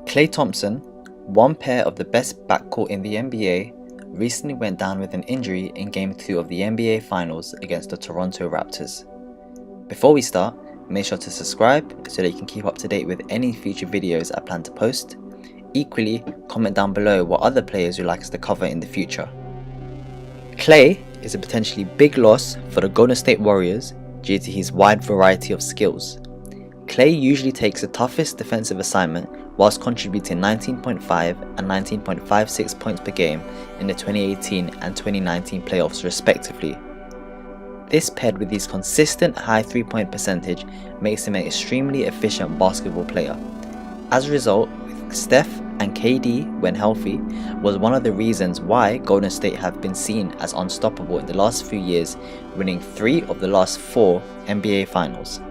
Klay Thompson, one pair of the best backcourt in the NBA, recently went down with an injury in Game 2 of the NBA Finals against the Toronto Raptors. Before we start, make sure to subscribe so that you can keep up to date with any future videos I plan to post. Equally, comment down below what other players you'd like us to cover in the future. Klay is a potentially big loss for the Golden State Warriors due to his wide variety of skills. Klay usually takes the toughest defensive assignment whilst contributing 19.5 and 19.56 points per game in the 2018 and 2019 playoffs respectively. This paired with his consistent high 3-point percentage makes him an extremely efficient basketball player. As a result, Steph and KD, when healthy, was one of the reasons why Golden State have been seen as unstoppable in the last few years, winning 3 of the last 4 NBA Finals.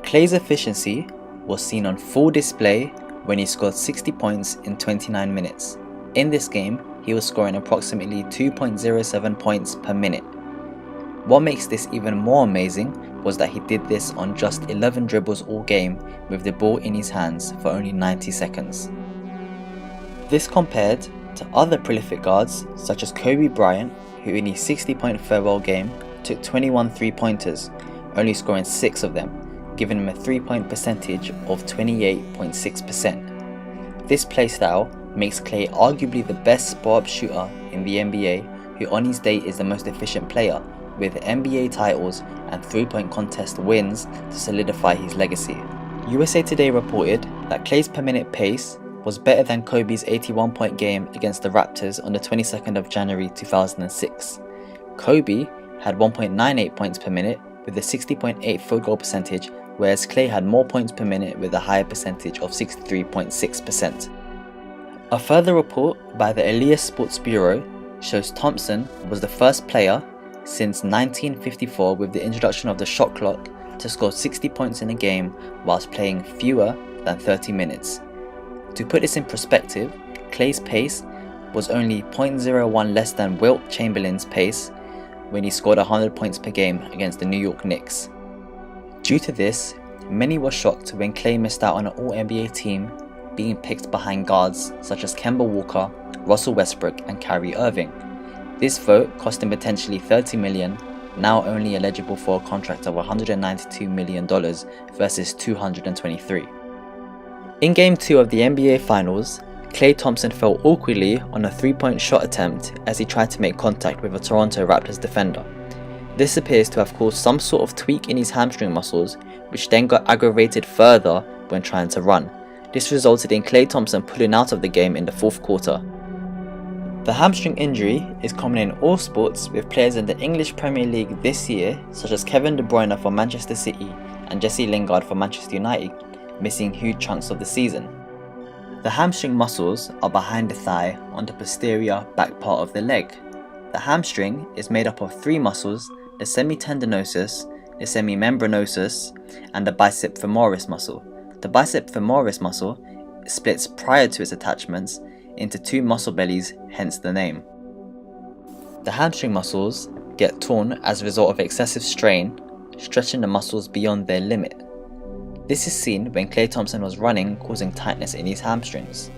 Klay's efficiency was seen on full display when he scored 60 points in 29 minutes. In this game, he was scoring approximately 2.07 points per minute. What makes this even more amazing was that he did this on just 11 dribbles all game with the ball in his hands for only 90 seconds. This compared to other prolific guards such as Kobe Bryant, who in his 60-point farewell game took 21 3-pointers, only scoring 6 of them, giving him a 3-point percentage of 28.6%. This playstyle makes Klay arguably the best spot-up shooter in the NBA, who on his day is the most efficient player, with NBA titles and 3-point contest wins to solidify his legacy. USA Today reported that Klay's per minute pace was better than Kobe's 81-point game against the Raptors on the 22nd of January 2006. Kobe had 1.98 points per minute with a 60.8 field goal percentage, whereas Klay had more points per minute with a higher percentage of 63.6%. A further report by the Elias Sports Bureau shows Thompson was the first player since 1954 with the introduction of the shot clock to score 60 points in a game whilst playing fewer than 30 minutes. To put this in perspective, Klay's pace was only 0.01 less than Wilt Chamberlain's pace when he scored 100 points per game against the New York Knicks. Due to this, many were shocked when Klay missed out on an All-NBA team, being picked behind guards such as Kemba Walker, Russell Westbrook and Kyrie Irving. This vote cost him potentially $30 million, now only eligible for a contract of $192 million versus $223. In Game 2 of the NBA Finals, Klay Thompson fell awkwardly on a 3-point shot attempt as he tried to make contact with a Toronto Raptors defender. This appears to have caused some sort of tweak in his hamstring muscles, which then got aggravated further when trying to run. This resulted in Klay Thompson pulling out of the game in the 4th quarter. The hamstring injury is common in all sports, with players in the English Premier League this year, such as Kevin De Bruyne for Manchester City and Jesse Lingard for Manchester United, missing huge chunks of the season. The hamstring muscles are behind the thigh on the posterior back part of the leg. The hamstring is made up of 3 muscles: the semitendinosus, the semimembranosus, and the bicep femoris muscle. The bicep femoris muscle splits prior to its attachments into 2 muscle bellies, hence the name. The hamstring muscles get torn as a result of excessive strain, stretching the muscles beyond their limit. This is seen when Klay Thompson was running, causing tightness in his hamstrings.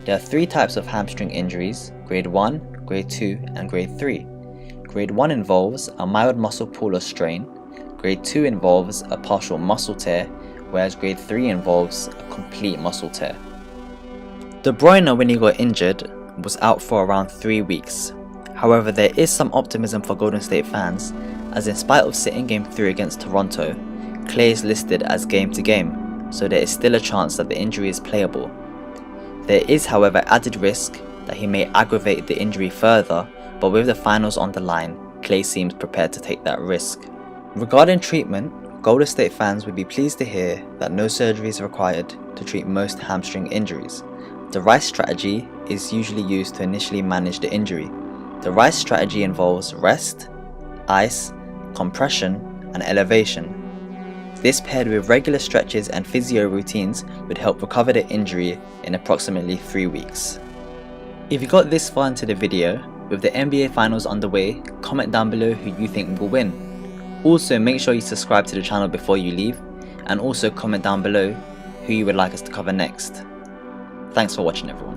There are 3 types of hamstring injuries: grade 1, grade 2 and grade 3. Grade 1 involves a mild muscle pull or strain, grade 2 involves a partial muscle tear, whereas grade 3 involves a complete muscle tear. De Bruyne, when he got injured, was out for around 3 weeks. However, there is some optimism for Golden State fans, as in spite of sitting Game 3 against Toronto, Klay is listed as game to game, so there is still a chance that the injury is playable. There is, however, added risk that he may aggravate the injury further, but with the finals on the line, Klay seems prepared to take that risk. Regarding treatment, Golden State fans would be pleased to hear that no surgery is required to treat most hamstring injuries. The RICE strategy is usually used to initially manage the injury. The RICE strategy involves rest, ice, compression, and elevation. This paired with regular stretches and physio routines would help recover the injury in approximately 3 weeks. If you got this far into the video, with the NBA Finals underway, comment down below who you think will win. Also, make sure you subscribe to the channel before you leave, and also comment down below who you would like us to cover next. Thanks for watching, everyone.